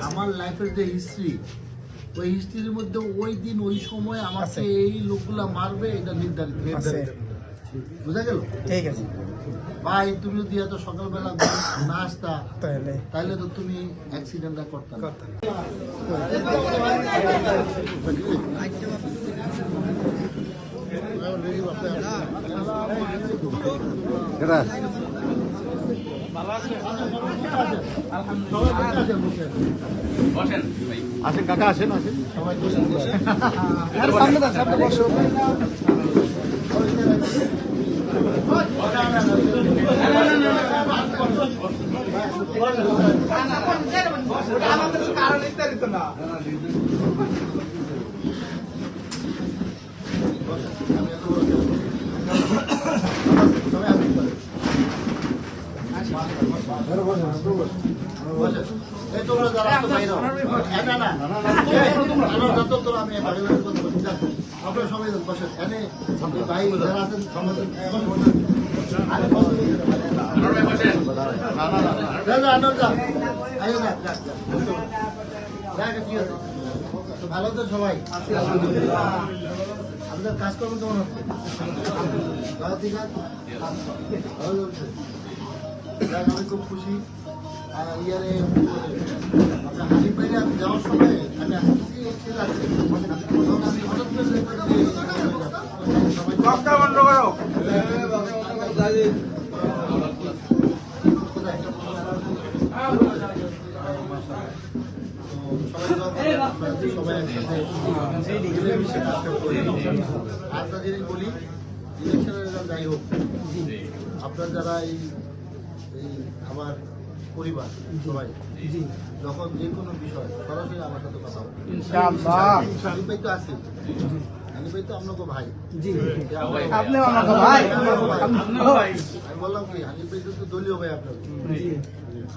আমার লাইফের যে হিস্ট্রি, ওই হিস্ট্রির মধ্যে ওই দিন ওই সময় আমাকে এই লোকগুলা মারবে এটা নির্ধারিত। বুঝা গেল? ঠিক আছে ভাই, তুমি যদি এত সকালবেলা না আসতা তাহলে তো তুমি অ্যাক্সিডেন্টটা করতে আসেন কাকা, আসেন আসেন সবাই বসো। আপনারা সবাই বসেন, এনে ভাই যারা আছেন ভালো তো সবাই? আপনাদের কাজকর্ম কেমন হচ্ছে? আমি খুব খুশি। ইয়ারে আপনার হানিফ ভাইরে আমি যাওয়ার সময় আমি আসতেছি আমি হঠাৎ আরেকটা জিনিস বলি, ইলেকশনের রেজাল্ট যাই হোক, আপনার যারা এই আমার পরিবার সবাই যখন যে কোনো বিষয় সরাসরি আমার সাথে কথা হবে। হানিফ ভাই তো আছে, হানিফ ভাই তো আপনাকে ভাই, আমি বললাম কি হানিফ ভাই তো দলীয় ভাই আপনার,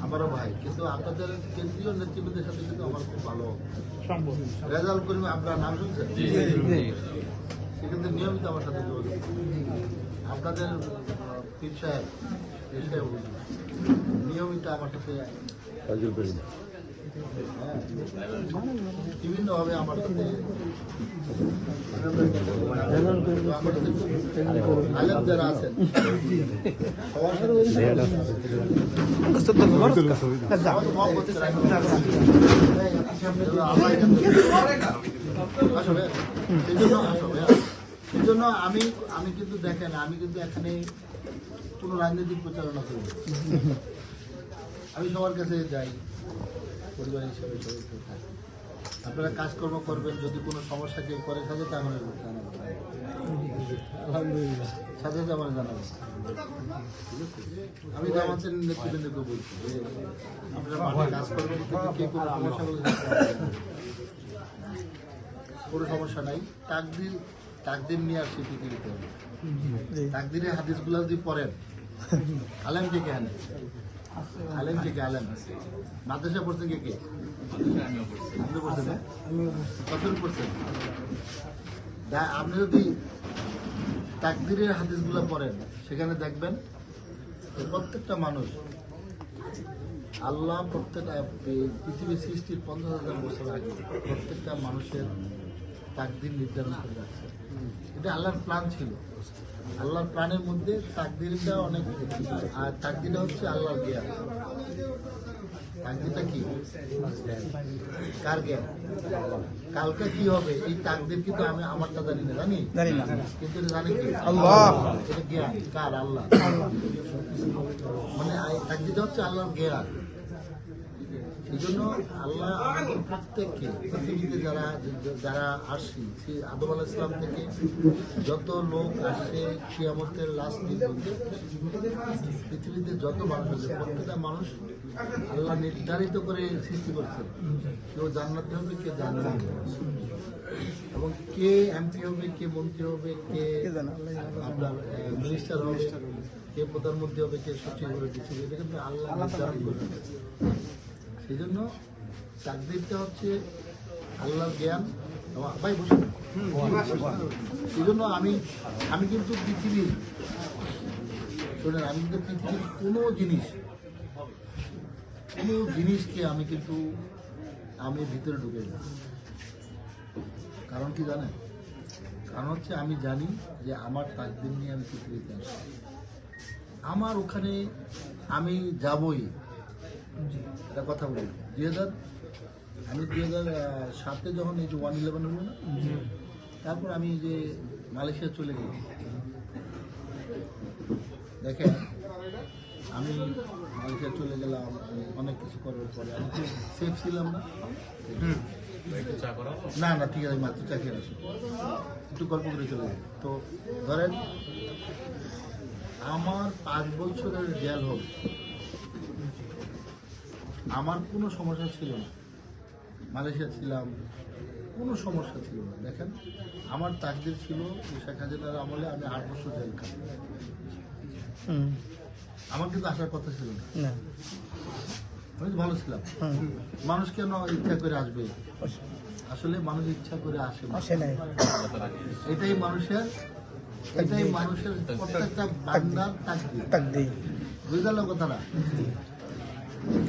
আমারও ভাই, কিন্তু আপনাদের কেন্দ্রীয় নেতৃবৃন্দের সাথে কিন্তু আমার খুব ভালো রেজাল্ট করি। আপনার নাম শুনছেন? সেক্ষেত্রে নিয়মিত আমার সাথে যোগাযোগ। আপনাদের পীর সাহেব নিয়মিত আমার সাথে বিভিন্নভাবে আমার সাথে আলেম যারা আছেন সেই জন্য আমি কিন্তু দেখেন, আমি কিন্তু এখানে কোনো রাজনৈতিক প্রচারণা করি, আমি সবার কাছে যাই পরিবার হিসেবে সবাই থাকি। আপনারা কাজকর্ম করবেন, যদি কোনো সমস্যা কেউ করে থাকে তাহলে জানাবেন, আলহামদুলিল্লাহ সাথে সাথে আমার জানাবেন। আমি আমাদের নেতৃবৃন্দকে বলছি যে আপনারা মাঠে কাজ করবেন, কিন্তু কে কোনো সমস্যা বলে কোনো সমস্যা নাই। তাকদির নিয়ে আসছি পৃথিবীতে, তাকদিরের হাদিসগুলো যদি পড়েন, আলেম কে কে আনে, আলেম কে কে আলেম মাদ্রাসা পড়ছেন কে কে? আপনি পড়ছেন? কতজন পড়ছেন? আপনি যদি তাকদিরের হাদিসগুলো পড়েন, সেখানে দেখবেন প্রত্যেকটা মানুষ আল্লাহ প্রত্যেকটা পৃথিবীর সৃষ্টির 50,000 বছর আগে প্রত্যেকটা মানুষের তাকদির নির্ধারণ করে রাখছে। এটা আল্লাহর প্ল্যান ছিল। আল্লাহর প্ল্যানের মধ্যে তাকদিরটা অনেক, আর তাকদিরটা হচ্ছে আল্লাহর জ্ঞান। তাকদিরটা কি? কার জ্ঞান? কালকে কি হবে এই তাকদির কিন্তু আমি আমারটা জানি না, কিন্তু জানি কি আল্লাহ। এটা জ্ঞান কার? আল্লাহ। মানে তাকদিরটা হচ্ছে আল্লাহর জ্ঞান। এই জন্য আল্লাহ আমাদের প্রত্যেককে পৃথিবীতে যারা আসছি, সেই আদম আলাইহিস সালাম থেকে যত লোক আসছে কিয়ামতের লাস্ট দিন পৃথিবীতে যত মানুষ আছে, প্রত্যেকটা মানুষ আল্লাহ নির্ধারিত করে সৃষ্টি করছে। কেউ জান্নাতে হবে, কে জান্নাতে হবে, এবং কে এমপি হবে, কে মন্ত্রী হবে, কে আপনার মিনিস্টার হবে, কে প্রধানমন্ত্রী হবে, কে সচিব হবে, এটা কিন্তু আল্লাহ নির্ধারণ করে। সেই জন্য তাকদীরটা হচ্ছে আল্লাহর জ্ঞান। ভাই বসুন। সেই জন্য আমি কিন্তু পৃথিবীর, শোনেন, আমি কিন্তু পৃথিবীর কোনো জিনিসকে আমি কিন্তু আমি ভিতরে ঢুকে যাই। কারণ কি জানেন? কারণ হচ্ছে আমি জানি যে আমার তাকদীর নিয়ে আমি পৃথিবীতে আসি, আমার ওখানে আমি যাবই। একটা কথা বলি, 2007-এ যখন এই যে 1/11 হলো না, তারপর আমি যে মালয়েশিয়া চলে গেলাম। দেখেন, আমি মালয়েশিয়া চলে গেলাম, অনেক কিছু করার পরে আমি তো সেফ ছিলাম না। না না ঠিক আছে, মাত্র চা খেয়ে আসি, একটু গল্প করে চলে যাই। তো ধরেন আমার 5 বছরের জেল হবে, আমার কোনো সমস্যা ছিল না। মালয়েশিয়া ছিলাম, কোনো সমস্যা ছিল না। দেখেন, আমার তাকদীর ছিল যে শেখ হাসিনার আমলে আমি 8 বছর জেল খাবো। আমার কিন্তু আসার কথা ছিল না, আমি তো ভালো ছিলাম। মানুষ কেন ইচ্ছা করে আসবে? আসলে মানুষ ইচ্ছা করে আসে না। এটাই মানুষের প্রত্যেকটা বান্দার তাকদীর। বুঝতে পারলো কথাটা?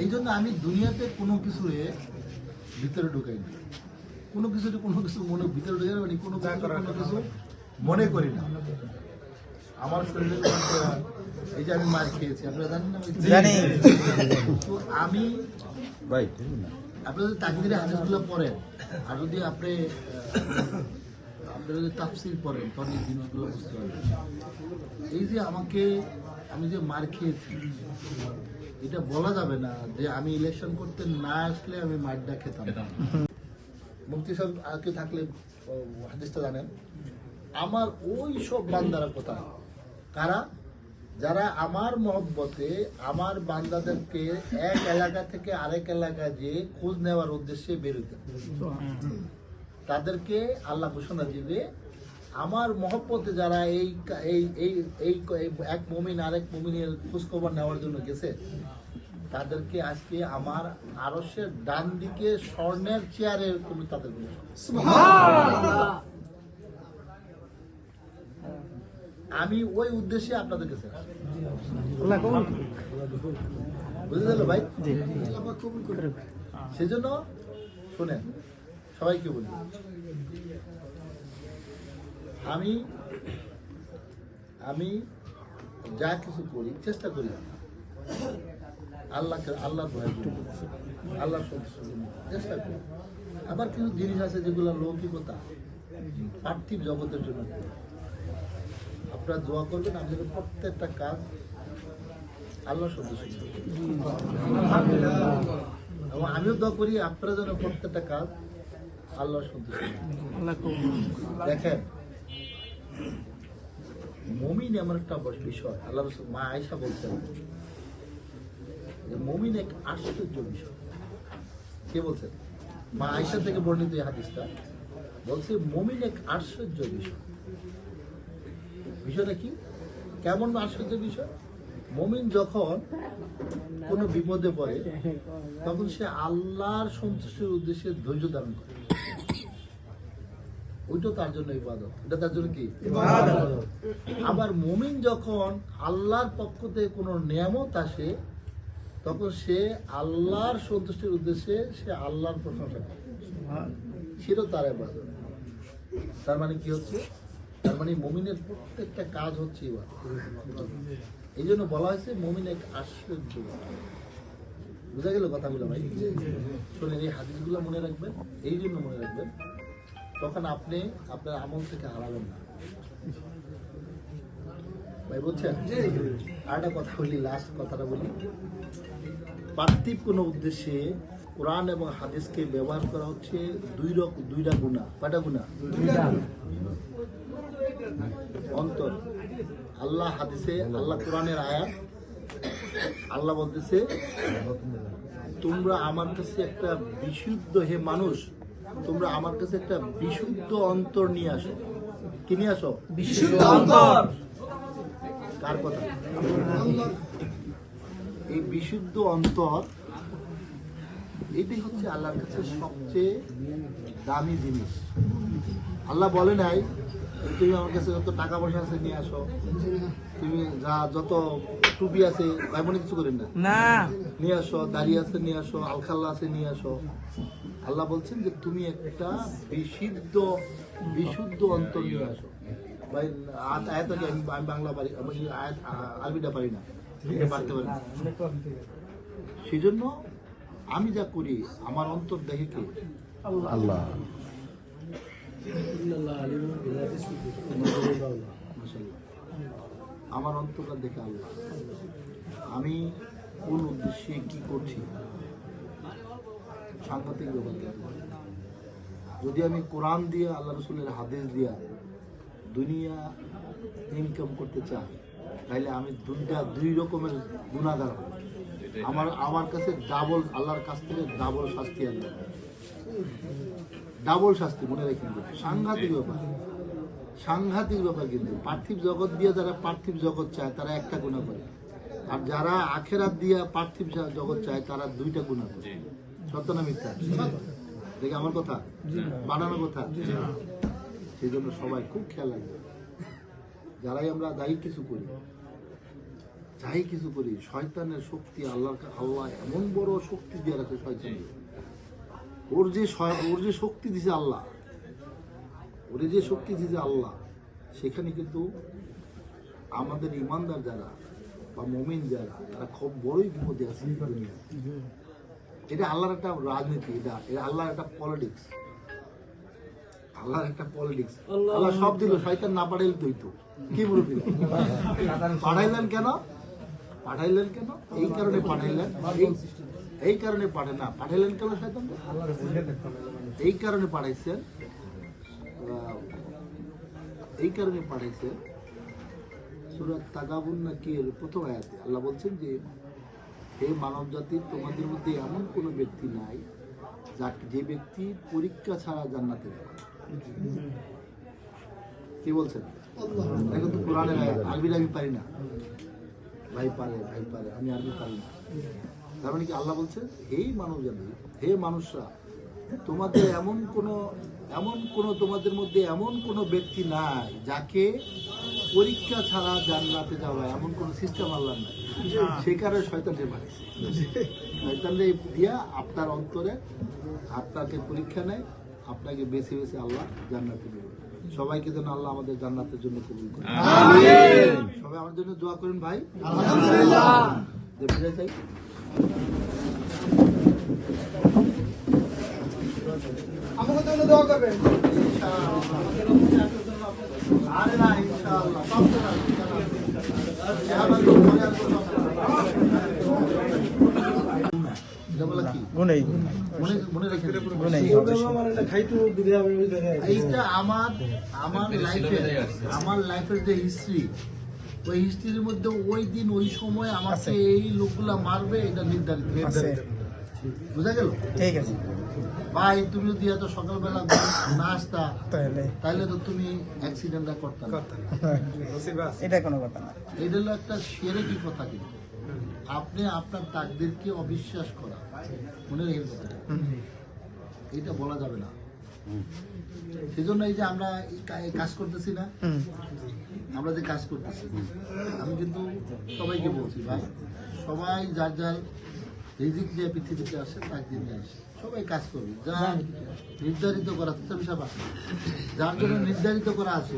এই জন্য আমি দুনিয়াতে কোনো কিছু ভিতরে ঢুকাই না, কোনো কিছু মনে ভিতরে ঢুকাই না, কোনো কিছু মনে করি না। আমার শরীরে এই যে আমি মার খেয়েছি, আপনারা জানেন না? তো আমি আপনি যদি তাকদীরের হাদিসগুলো পড়েন, আর যদি আপনি যদি তাফসীর পড়েন, তখন এই জিনিসগুলো বুঝতে পারবেন। এই যে আমি যে মার খেয়েছি, এটা বলা যাবে না যে আমি ইলেকশন করতে না আসলে আমি মারটা খেতাম। মুফতি সাহেব আর কেউ থাকলে হাদিসটা জানেন। আমার ওই সব বান্দারা কোথায়? কারা? যারা আমার মহব্বতে আমার বান্দাদেরকে এক এলাকা থেকে আরেক এলাকায় যে খোঁজ নেওয়ার উদ্দেশ্যে বেরোতেন, তাদেরকে আল্লাহ ঘোষণা দিবে, আমার মহব্বতে যারা এই এই এই এই এক মুমিন আরেক মুমিনের খোঁজখবর নেওয়ার জন্য গেছে, তাদেরকে আজকে আমার আরশের ডান দিকে স্বর্ণের চেয়ারে তুমি তাদের আমি ওই উদ্দেশ্যে আপনাদের কাছে বুঝতে পারলো ভাই? সেজন্য শোনেন, সবাইকে বলি, আমি যা কিছু করি চেষ্টা করি আল্লাহর ভয়ের জন্য, আল্লাহর সন্তুষ্টির জন্য চেষ্টা করি। আবার কিছু জিনিস আছে যেগুলো লৌকিকতা, পার্থিব জগতের জন্য। আপনারা দোয়া করবেন আপনাদের প্রত্যেকটা কাজ আল্লাহর সন্তুষ্টি, এবং আমিও দোয়া করি আপনারা যেন প্রত্যেকটা কাজ আল্লাহর সন্তুষ্টি। দেখেন, মুমিন এমন একটা বিষয়, আল্লাহ রাসূল মা আয়েশা বলছেন যে মুমিন এক আশ্চর্য বিষয়। কে বলছেন? মা আয়েশা থেকে বর্ণিত এই হাদিসটা বলছে মুমিন এক আশ্চর্য বিষয়। বিষয়টা কি? কেমন আশ্চর্য বিষয়? মুমিন যখন কোনো বিপদে পড়ে, তখন সে আল্লাহর সন্তুষ্টির উদ্দেশ্যে ধৈর্য ধারণ করে। ওইটা তার জন্য ইবাদত, এটা তার জন্য কি? ইবাদত। আবার মুমিন যখন আল্লাহর পক্ষ থেকে কোনো নিয়ামত আসে, তখন সে আল্লাহর সন্তুষ্টির উদ্দেশ্যে সে আল্লাহর প্রশংসা করে, সেটাও তার ইবাদত। তার মানে কি হচ্ছে? তার মানে মুমিনের প্রত্যেকটা কাজ হচ্ছে ইবাদত। এই জন্য বলা হয়েছে মুমিন এক আশ্চর্য। বুঝা গেল কথাগুলো ভাই? শোনেন, এই হাদিসগুলো মনে রাখবেন, এই জন্য মনে রাখবেন, তখন আপনি আপনার আমল থেকে হারাবেন না ভাই, বুঝছেন? আর একটা কথা বলি, লাস্ট কথাটা বলি। পার্থিব কোনো উদ্দেশ্যে কোরআন এবং হাদিসকে ব্যবহার করা হচ্ছে দুইটা গুণা। কয়টা গুণা? অন্তর। আল্লাহ হাদিসে, আল্লাহ কোরআনের আয়াত, আল্লাহ বলতেছে তোমরা আমার কাছে একটা বিশুদ্ধ, হে মানুষ তোমরা আমার কাছে একটা বিশুদ্ধ অন্তর নিয়ে আসো। কি নিয়ে আসো? বিশুদ্ধ অন্তর। কার কথা? এই বিশুদ্ধ অন্তর, এটাই হচ্ছে আল্লাহর কাছে সবচেয়ে দামি জিনিস। আল্লাহ বলে নাই তুমি আমার কাছে যত টাকা পয়সা আছে নিয়ে আসো, তুমি যা যত টুপি আছে ভাই বোনে কিছু করেন না, নিয়ে আসো, দাড়ি আছে নিয়ে আসো, আলখাল্লা আছে নিয়ে আসো। আল্লাহ বলছেন যে তুমি একটা বিশুদ্ধ অন্তর নিয়ে আসো। ভাই আয়াত আগে আমি বাংলা পারি, আমি আরবিটা পারি না, পারতে পারি না। সেই জন্য আমি যা করি আমার অন্তর দেখে কে? আল্লাহ। আমার অন্তরটা দেখে আল্লাহ। আমি কোন উদ্দেশ্যে কি করছি সাংঘাতিক ব্যাপার। যদি আমি কোরআন দিয়ে আল্লাহ রসুলের হাদিস দিয়া দুনিয়া ইনকাম করতে চাই, তাহলে আমি দুই রকমের গুনাহগার হব। আমার কাছে ডাবল, আল্লাহর কাছ থেকে ডাবল শাস্তি আনবে, ডাবল শাস্তি। মনে রাখেন, সাংঘাতিক ব্যাপার, সাংঘাতিক ব্যাপার। কিন্তু পার্থিব জগৎ দিয়ে যারা পার্থিব জগৎ চায় তারা একটা গুনাহ করে, আর যারা আখেরাত দিয়া পার্থিব জগৎ চায় তারা দুইটা গুনাহ করে। সত্য না মিথ্যা? দেখে আমার কথা বানানো কথা। সেই জন্য সবাই খুব খেয়াল রাখবে, যারাই আমরা যাই কিছু করি, শয়তানের শক্তি আল্লাহ এমন বড় শক্তি দিয়ে রাখে শয়তান। ওর যে শক্তি দিছে আল্লাহ, সেখানে কিন্তু আমাদের ইমানদার যারা বা মুমিন যারা, তারা খুব বড়ই বিপদে আছে। এটা আল্লাহর একটা রাজনীতি, এটা আল্লাহর একটা পলিটিক্স। আল্লাহ সব দিল, শয়তান না পাঠাইলে তো হইতো কি বলবি? পাঠাইলেন কেন? এই কারণে পাঠাইলেন, পাঠাইলেন কেন শয়তান? এই কারণে পাঠাইছেন, সূরা তাগাবুন নাকি এর প্রথম আয়াতে আল্লাহ বলছেন যে হে মানব জাতি, তোমাদের মধ্যে এমন কোনো ব্যক্তি নাই যে ব্যক্তি পরীক্ষা ছাড়া জান্নাতে যাবে। কি বলছেন? এটা কিন্তু কোরআনের আয়াত। আরবি আমি পারি না, ভাই পারে, আমি আরবি পারি না। তার মানে কি আল্লাহ বলছে হে মানব জাতি, হে মানুষরা, তোমাদের তোমাদের মধ্যে এমন কোনো ব্যক্তি নাই যাকে পরীক্ষা ছাড়া জান্নাতে যাওয়া, এমন কোন সিস্টেম আল্লাহ নাই। সেই কারণে শয়তানকে বানিয়েছে, শয়তানকে দিয়া আপনার অন্তরে আপনাকে পরীক্ষা নেয়, আপনাকে বেছে আল্লাহ জান্নাতে দেবে। সবাইকে যেন আল্লাহ আমাদের জান্নাতের জন্য কবুল করেন। সবাই আমার জন্য দোয়া করেন ভাই। ফিরে যাই। আমাকে জন্য দোয়া করবেন। আরে না, ইনশাআল্লাহ সব এইটা আমার লাইফের যে হিস্ট্রি, ওই হিস্ট্রির মধ্যে ওই দিন ওই সময় আমাকে এই লোকগুলা মারবে, এটা নির্ধারিত। বুঝা গেল? ঠিক আছে ভাই, তুমি যদি এত সকালবেলা না আসতা তাহলে তো তুমি অ্যাক্সিডেন্টটা করতাম। এটা কোনো কথা না, এটা হলো একটা শিরকি কথা। কিন্তু আপনি আপনার তাকদীরকে অবিশ্বাস করা, মনে রেখে কথা, এটা বলা যাবে না। সেজন্য এই যে আমরা কাজ করতেছি না, আমি কিন্তু সবাইকে বলছি ভাই, সবাই যার যার রিজিক দিয়ে পৃথিবীতে আসে, তাকদীর নিয়ে আসে, সবাই কাজ করবে। যা নির্ধারিত করা আছে, যার জন্য নির্ধারিত করা আছে।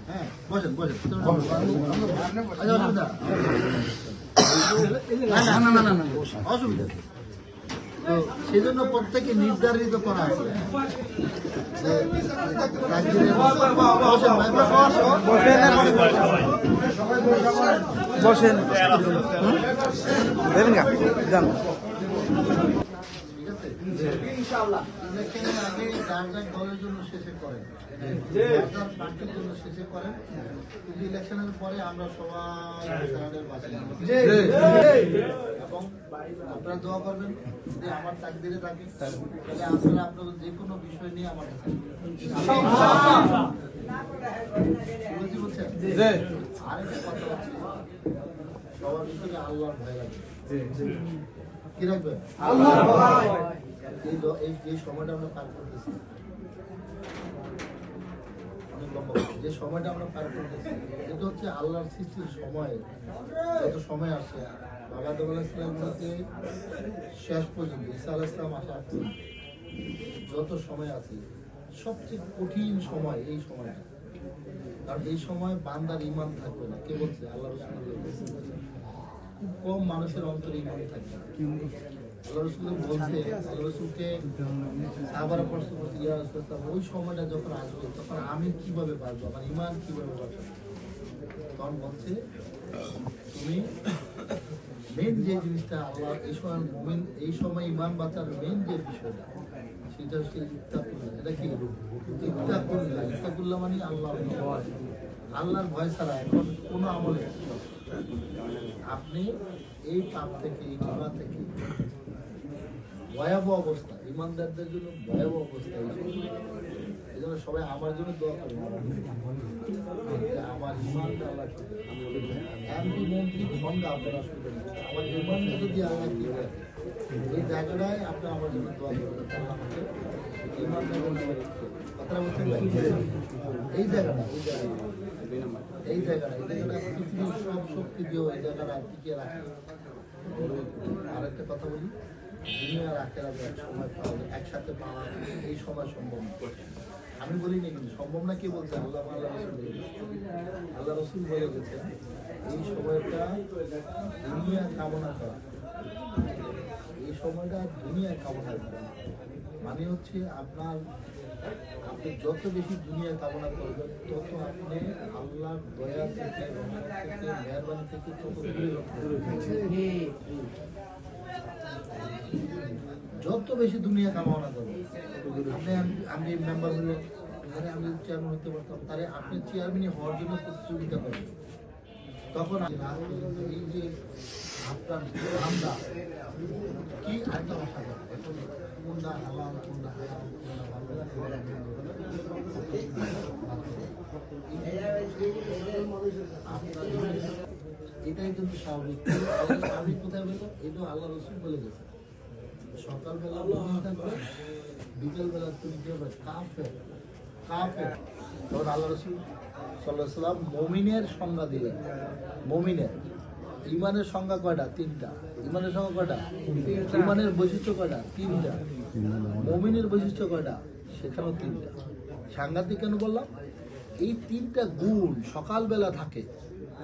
হ্যাঁ, বসেন অসুবিধা। তো সেই জন্য প্রত্যেকে নির্ধারিত করা আছে। বসেন দেবেন যান। ইনশাআল্লাহ ইলেকশনের আগে যার যার দলের জন্য শেষে করেন, পার্টির জন্য শেষে করেন, কিন্তু ইলেকশনের পরে আমরা সবাই এবং আপনারা দোয়া করবেন যে আমার তাকদীরে থাকি, তাহলে আপনারা আপনাদের যে কোনো বিষয় নিয়ে আমার কাছে বলছেন। আরেকটা কথা হচ্ছে, সবার ভিতরে আল্লাহর ভয় লাগবে। কি রাখবেন? এই সময়টা আমরা পার করতেছি, অনেক লম্বা কথা। যে সময়টা আমরা পার করতেছি এটা হচ্ছে আল্লাহর সৃষ্টির সময়। যত সময় আসে বাবা আদম আলাইহিস সালাম থেকে শেষ পর্যন্ত ঈসা আলাইহিস সালাম আসা পর্যন্ত যত সময় আছে সবচেয়ে কঠিন সময় এই সময়টা। কারণ এই সময় বান্দার ঈমান থাকবে না। কে বলছে? আল্লাহ রাসূল বলেছেন। খুব কম মানুষের অন্তরে ঈমান থাকবে। আল্লাহ রাসূল বলছে, আল্লাহ রাসূলকে সাহাবারা প্রশ্ন করছে, ইয়া রাসূলুল্লাহ, ওই সময়টা যখন আসবে তখন আমি কিভাবে বাঁচবো, আমার ঈমান কিভাবে বাঁচবো? তখন বলছে, তুমি মেন যে জিনিসটা আল্লাহ এই সময় মুমিন এই সময় ঈমান বাঁচার মেন যে বিষয়টা সেটা হচ্ছে ইত্তাকুল্লাহ। এটা কি? ইত্তাকুল্লাহ। ইত্তাকুল্লাহ মানে আল্লাহর ভয়। আল্লাহর ভয় ছাড়া এখন কোনো আমলে আপনি এই পাপ থেকে এই গুনাহ থেকে ভয়াবহ অবস্থা, ইমানদারদের জন্য ভয়াবহ অবস্থা। এই জন্য সবাই আমার জন্য দোয়া করবেন, আমার ইমানটা আল্লাহ এমপি মন্ত্রী সঙ্গে আপনারা শুনবেন, আমার ইমানটা যদি আল্লাহ কি হয় এই জায়গাটায় আপনি আমার জন্য দোয়া করবেন। আল্লাহ আমাকে ইমানটা কথাটা বলতে এই জায়গাটা এই জায়গাটা পৃথিবীর সব শক্তি দিয়েও এই জায়গাটা টিকিয়ে রাখে। আরেকটা কথা বলি, দুনিয়ার আখেরাত এক সময় পাওয়া যায়, একসাথে পাওয়া এই সময় সম্ভব না। আমি বলিনি কিন্তু সম্ভব না। কে বলছে? আল্লাহ আল্লাহ রসুল বলে গেছে এই সময়টা দুনিয়া কামনা করা, এই সময়টা দুনিয়া কামনা করা মানে হচ্ছে আপনি যত বেশি দুনিয়া কামনা করবেন তত আপনি আল্লাহর দয়া থেকে মেহরবানি থেকে তত দূরে। যত বেশি দুনিয়া কামনা করবেন আমি মেম্বার হলে আরে আমি চেয়ারম্যান হতে পারতাম, তাহলে আপনি চেয়ারম্যান হওয়ার জন্য প্রতিযোগিতা করবেন। তখন এই যে আপনার আমরা কি আরেকটা ভাষা কোনটা হালাল কোনটা হারাম কোনটা এটাই কিন্তু স্বাভাবিক। আমি কোথায় বলবো? এটা আল্লাহ রসুল বলে গেছে সকালবেলা বিকেলবেলা তুমি কি হবে? কাফের কাফের। তখন আল্লাহ রসুল সাল্লাল্লাহু আলাইহি ওয়াসাল্লাম মুমিনের সংজ্ঞা দিলেন। মুমিনের ইমানের সংজ্ঞা কয়টা? তিনটা। ইমানের সংজ্ঞা কয়টা? ইমানের বৈশিষ্ট্য কয়টা? তিনটা। মুমিনের বৈশিষ্ট্য কয়টা? সেখানেও তিনটা। সাংঘাতিক কেন বললাম? এই তিনটা গুণ সকালবেলা থাকে,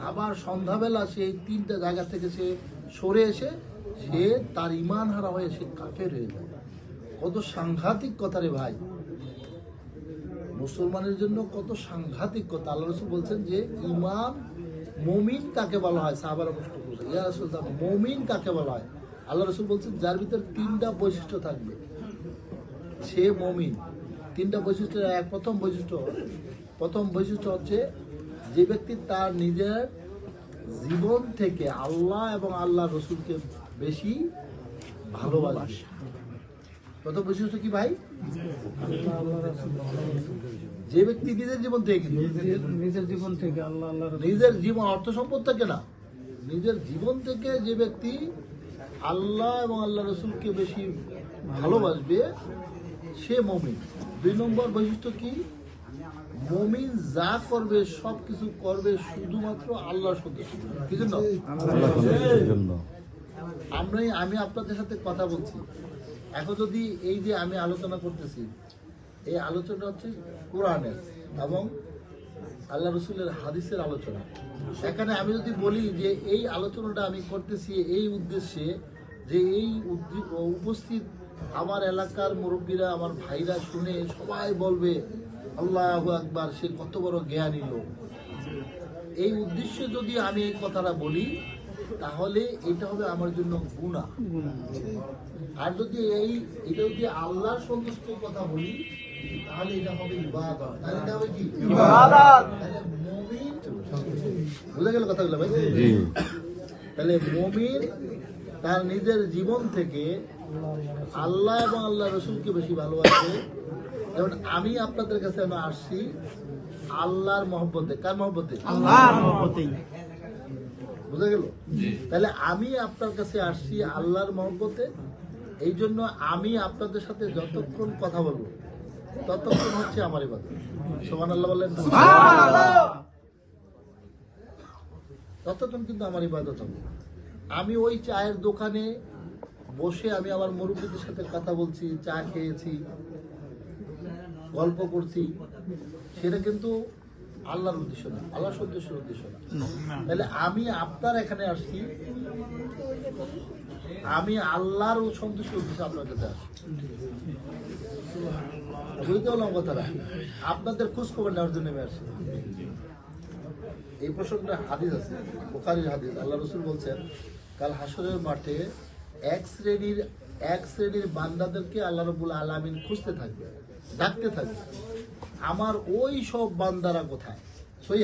আবার সন্ধ্যাবেলা সে এই তিনটা জায়গা থেকে সে সরে এসে সে তার ইমান হারা হয়ে সে কাফের হয়ে যায়। কত সাংঘাতিক কথা রে ভাই! মুসলমানের জন্য কত সাংঘাতিক কথা। আল্লাহ রাসূল বলছেন যে ইমান মুমিন কাকে বলা হয়? সাহাবারা প্রশ্ন করছে, ইয়া রাসূলুল্লাহ মুমিন কাকে বলা হয়? আল্লাহ রাসূল বলছেন যার ভিতর তিনটা বৈশিষ্ট্য থাকবে সে মুমিন। তিনটা বৈশিষ্ট্য। প্রথম বৈশিষ্ট্য হচ্ছে যে ব্যক্তি তার নিজের জীবন থেকে আল্লাহ এবং আল্লাহ রসুলকে বেশি ভালোবাসে। প্রথম বৈশিষ্ট্য কি ভাই? যে ব্যক্তি নিজের জীবন থেকে নিজের জীবন অর্থ সম্পদ থেকে না, নিজের জীবন থেকে যে ব্যক্তি আল্লাহ এবং আল্লাহ রসুলকে বেশি ভালোবাসবে সে মুমিন। 2 নম্বর বৈশিষ্ট্য কি? মুমিন যা করবে সবকিছু করবে শুধুমাত্র আল্লাহর সন্তুষ্টি কি জন্য। আমি আপনাদের সাথে কথা বলছি এখন, যদি এই যে আমি আলোচনা করতেছি এই আলোচনা হচ্ছে কোরআনের এবং আল্লাহ রসুলের হাদিসের আলোচনা। এখানে আমি যদি বলি যে এই আলোচনাটা আমি করতেছি এই উদ্দেশ্যে যে এই উপস্থিত আমার এলাকার মুরব্বীরা আমার ভাইরা শুনে সবাই বলবে আল্লাহু আকবার, সে কত বড় জ্ঞানী লোক, এই উদ্দেশ্যে যদি আমি এই কথাটা বলি তাহলে এটা হবে আমার জন্য গুনাহ। আর যদি এটা যদি আল্লাহর সন্তুষ্টির কথা বলি তাহলে এটা হবে ইবাদত। তাহলে এটা হবে কি? ইবাদত। তাহলে মুমিন, বুঝা গেল কথাগুলো ভাই? তাহলে মুমিন তার নিজের জীবন থেকে আল্লাহ এবং আল্লাহ রসুলকে বেশি ভালোবাসে। যেমন আমি আপনাদের কাছে আমি আসছি আল্লাহর মহব্বতে। কার মহব্বতে? আল্লাহর মহব্বতে। বুঝা গেল? তাহলে আমি আপনার কাছে আসছি আল্লাহর মহব্বতে। এই জন্য আমি আপনাদের সাথে যতক্ষণ কথা বলবো ততক্ষণ হচ্ছে আমার ইবাদত। সুবহানাল্লাহ বলেন। ততক্ষণ কিন্তু আমার ইবাদত হবে। আমি ওই চায়ের দোকানে বসে আমি আমার মুরব্বীদের সাথে কথা বলছি, চা খেয়েছি, গল্প করছি, সেটা কিন্তু আল্লাহর উদ্দেশ্য না, আল্লাহর উদ্দেশ্যের উদ্দেশ্য না। তাহলে আমি আপনার এখানে আসছি, আমি আল্লাহর সন্তুষ্টির উদ্দেশ্যে আপনার কাছে আসছি। বুঝতে পারলাম কথাটা? আপনাদের খোঁজ খবর নেওয়ার জন্য আমি আসছি। এই প্রসঙ্গে হাদিস আছে, বুখারীর হাদিস। আল্লাহ রাসূল বলছেন, কাল হাসরের মাঠে এক শ্রেণীর বান্দাদেরকে আল্লাহ রাব্বুল আলামিন খুঁজতে থাকবে, ডাকতে থাকবে, আমার ওই সব বান্দারা কোথায়?